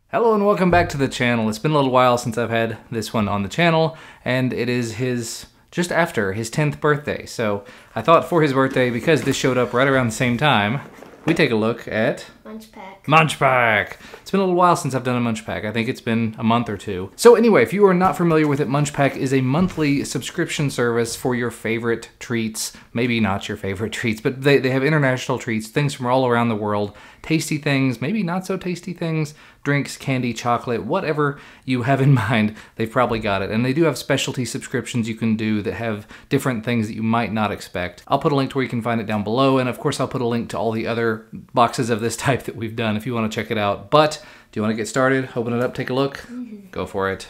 Hello and welcome back to the channel. It's been a little while since I've had this one on the channel, and it is just after his 10th birthday. So I thought for his birthday, because this showed up right around the same time, we take a look at Munchpak. Munchpak. It's been a little while since I've done a Munchpak. I think it's been a month or two. So anyway, if you are not familiar with it, Munchpak is a monthly subscription service for your favorite treats. Maybe not your favorite treats, but they have international treats, things from all around the world. Tasty things, maybe not so tasty things, drinks, candy, chocolate, whatever you have in mind, they've probably got it. And they do have specialty subscriptions you can do that have different things that you might not expect. I'll put a link to where you can find it down below, and of course I'll put a link to all the other boxes of this type that we've done if you want to check it out. But do you want to get started? Open it up, take a look. Go for it.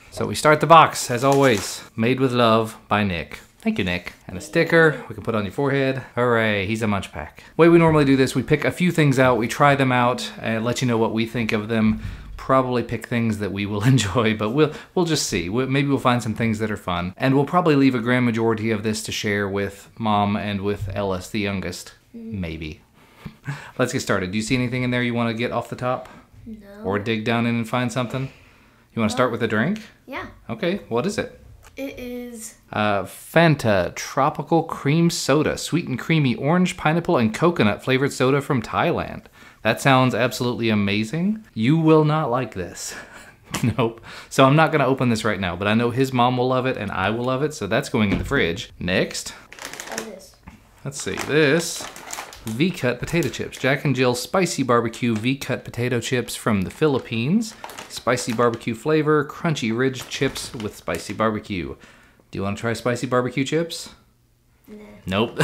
So we start the box, as always, made with love by Nick. Thank you, Nick. And a sticker we can put on your forehead. Hooray, he's a Munchpak. The way we normally do this, we pick a few things out, we try them out, and let you know what we think of them. Probably pick things that we will enjoy, but we'll just see. Maybe we'll find some things that are fun. And we'll probably leave a grand majority of this to share with Mom and with Ellis, the youngest. Maybe. Let's get started. Do you see anything in there you want to get off the top? No. Or dig down in and find something? You want to start with a drink? Yeah. Okay, what is it? It is Fanta Tropical Cream Soda, sweet and creamy orange, pineapple, and coconut flavored soda from Thailand. That sounds absolutely amazing. You will not like this. Nope. So I'm not gonna open this right now, but I know his mom will love it and I will love it, so that's going in the fridge. Next. this. Let's see, this V-Cut potato chips. Jack and Jill Spicy Barbecue V-Cut potato chips from the Philippines. Spicy barbecue flavor, crunchy ridge chips with spicy barbecue. Do you want to try spicy barbecue chips? Nah. Nope.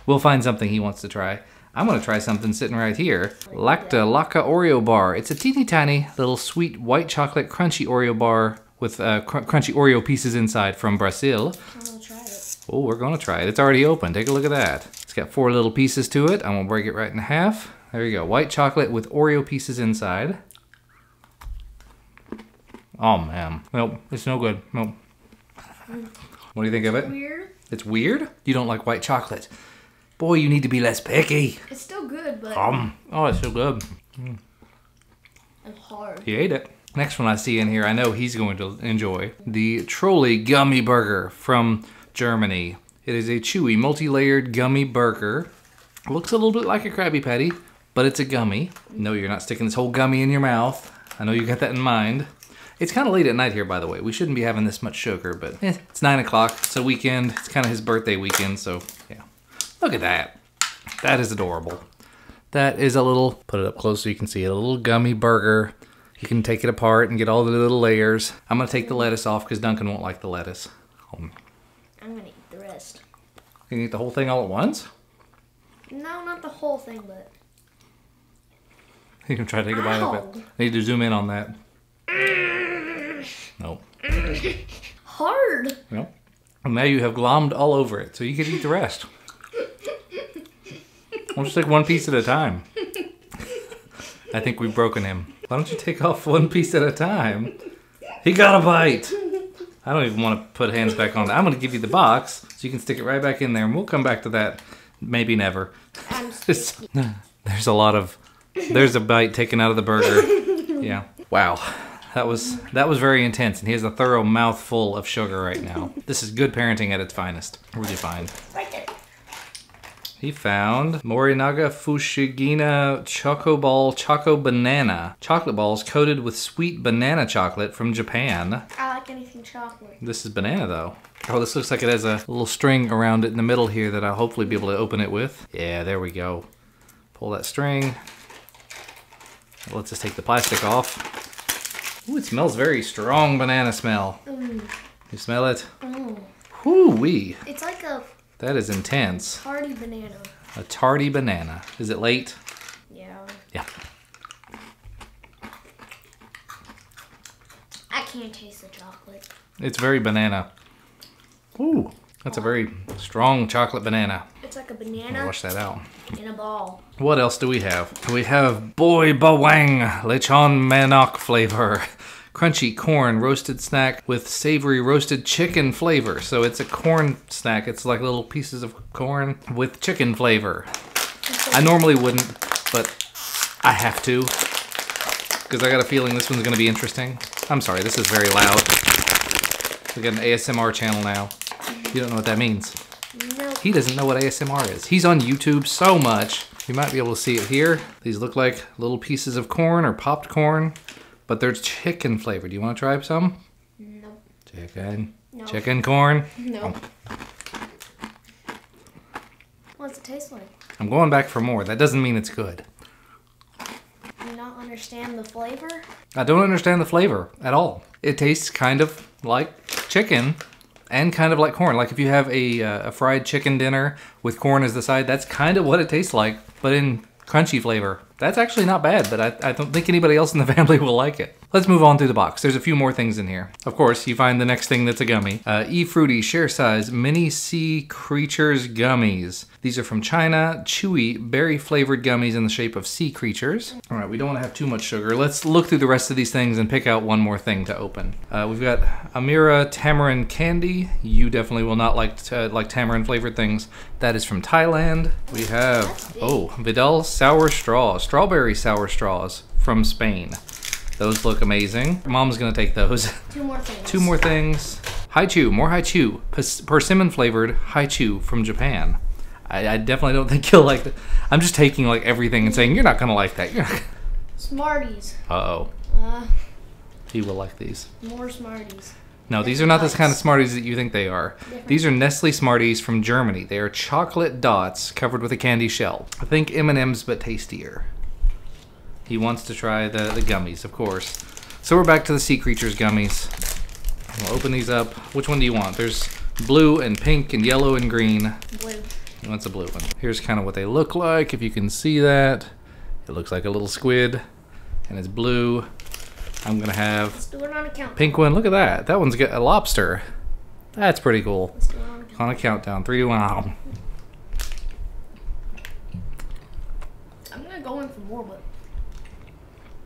We'll find something he wants to try. I'm gonna try something sitting right here. Lacta Laca Oreo bar. It's a teeny tiny little sweet white chocolate crunchy Oreo bar with crunchy Oreo pieces inside from Brazil. I'll try it. Oh, we're gonna try it. It's already open. Take a look at that. It's got 4 little pieces to it. I'm gonna break it right in half. There you go. White chocolate with Oreo pieces inside. Oh man. Nope, it's no good. Nope. What do you think of it? Weird. It's weird? You don't like white chocolate. Boy, you need to be less picky. It's still good, but Oh, it's so good. it's hard. He ate it. Next one I see in here, I know he's going to enjoy. The Trolley Gummy Burger from Germany. It is a chewy, multi-layered gummy burger. Looks a little bit like a Krabby Patty, but it's a gummy. No, you're not sticking this whole gummy in your mouth. I know you got that in mind. It's kind of late at night here, by the way. We shouldn't be having this much sugar, but it's 9 o'clock. It's a weekend. It's kind of his birthday weekend, so yeah. Look at that. That is adorable. That is a little, put it up close so you can see it, a little gummy burger. You can take it apart and get all the little layers. I'm gonna take the lettuce off because Duncan won't like the lettuce. I'm gonna eat the rest. You can eat the whole thing all at once? No, not the whole thing, but You can try to take a bite of it. I need to zoom in on that. Nope. hard. Nope. And now you have glommed all over it, so you can eat the rest. We'll just take one piece at a time. I think we've broken him. Why don't you take off one piece at a time? He got a bite. I don't even want to put hands back on that. I'm going to give you the box so you can stick it right back in there, and we'll come back to that. Maybe never. There's a lot of... There's a bite taken out of the burger. Yeah. Wow. That was very intense, and he has a thorough mouthful of sugar right now. This is good parenting at its finest. Really fine. Right there. He found Morinaga Fushigina Choco Ball Choco Banana. Chocolate balls coated with sweet banana chocolate from Japan. I like anything chocolate. This is banana though. Oh, this looks like it has a little string around it in the middle here that I'll hopefully be able to open it with. Yeah, there we go. Pull that string. Let's just take the plastic off. Ooh, it smells very strong banana smell. You smell it? Whoo-wee. It's like a That is intense. tarty banana. A tarty banana. Is it late? Yeah. Yeah. I can't taste the chocolate. It's very banana. Ooh, that's a very strong chocolate banana. It's like a I'll banana wash that out. in a ball. What else do we have? We have Boy Bawang Lechon Manok flavor. Crunchy corn roasted snack with savory roasted chicken flavor. So it's a corn snack. It's like little pieces of corn with chicken flavor. I normally wouldn't, but I have to, because I got a feeling this one's going to be interesting. I'm sorry, this is very loud. We got an ASMR channel now. You don't know what that means. Nope. He doesn't know what ASMR is. He's on YouTube so much. You might be able to see it here. These look like little pieces of corn or popped corn, but they're chicken flavored. Do you want to try some? Nope. Chicken. No. Chicken corn. No. What's it taste like? I'm going back for more. That doesn't mean it's good. Do you not understand the flavor? I don't understand the flavor at all. It tastes kind of like chicken and kind of like corn. Like if you have a fried chicken dinner with corn as the side, that's kind of what it tastes like, but in crunchy flavor. That's actually not bad, but I don't think anybody else in the family will like it. Let's move on through the box. There's a few more things in here. Of course, you find the next thing that's a gummy. E-Fruity Share Size Mini Sea Creatures Gummies. These are from China. Chewy, berry-flavored gummies in the shape of sea creatures. All right, we don't want to have too much sugar. Let's look through the rest of these things and pick out one more thing to open. We've got Amira Tamarind Candy. You definitely will not like tamarind-flavored things. That is from Thailand. We have, Vidal Sour Straws. Strawberry sour straws from Spain. Those look amazing. Mom's gonna take those. Two more things. Two more things. Haichu, more Haichu. Persimmon flavored Haichu from Japan. I definitely don't think you'll like that. I'm just taking like everything and saying, you're not gonna like that. You're not. Smarties. Uh-oh. He will like these. More Smarties. No, these are not the kind of Smarties that you think they are. Different. These are Nestle Smarties from Germany. They are chocolate dots covered with a candy shell. I think M&M's, but tastier. He wants to try the gummies, of course. So we're back to the Sea Creatures gummies. We'll open these up. Which one do you want? There's blue and pink and yellow and green. Blue. He wants a blue one. Here's kind of what they look like, if you can see that. It looks like a little squid, and it's blue. I'm gonna have Let's do it on a countdown. pink one. Look at that. That one's got a lobster. That's pretty cool. Let's do it on a countdown. On a countdown, 3, 2, 1. I'm gonna go in for more, but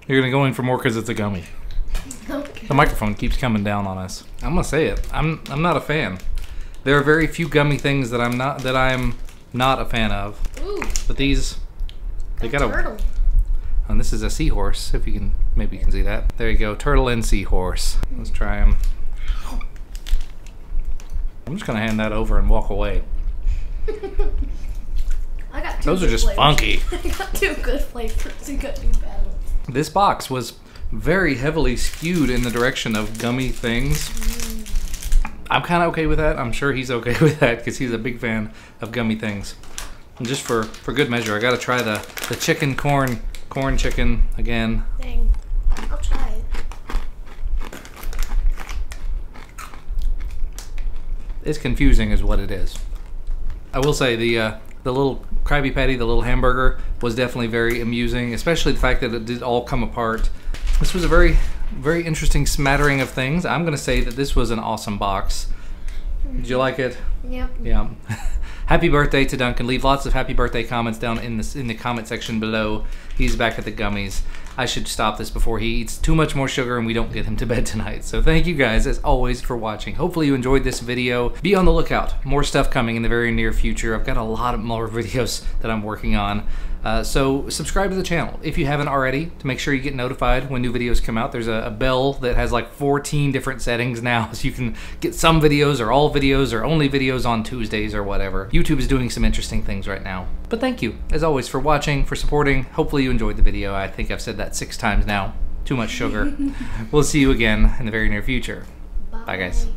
You're gonna go in for more because it's a gummy. okay. The microphone keeps coming down on us. I'm gonna say it. I'm not a fan. There are very few gummy things that I'm not a fan of. Ooh. But these, they got a. turtle. And this is a seahorse. If you can, maybe you can see that. There you go, turtle and seahorse. Let's try them. I'm just gonna hand that over and walk away. I got two Those are good just flavors. funky. I got two good flavors. You got two bad ones. This box was very heavily skewed in the direction of gummy things. I'm kind of okay with that. I'm sure he's okay with that because he's a big fan of gummy things. And just for good measure, I gotta try the chicken corn chicken again. Dang. I'll try it. It's confusing is what it is. I will say the little Krabby Patty, the little hamburger, was definitely very amusing, especially the fact that it did all come apart. This was a very, very interesting smattering of things. I'm gonna say that this was an awesome box. Did you like it? Yep. Yeah. Happy birthday to Duncan. Leave lots of happy birthday comments down in the comment section below. He's back at the gummies. I should stop this before he eats too much more sugar and we don't get him to bed tonight. So thank you guys, as always, for watching. Hopefully you enjoyed this video. Be on the lookout. More stuff coming in the very near future. I've got a lot of more videos that I'm working on. So subscribe to the channel if you haven't already to make sure you get notified when new videos come out. There's a bell that has like 14 different settings now, so you can get some videos or all videos or only videos on Tuesdays or whatever. YouTube is doing some interesting things right now. But thank you, as always, for watching, for supporting. Hopefully you enjoyed the video. I think I've said that 6 times now. Too much sugar. We'll see you again in the very near future. Bye guys.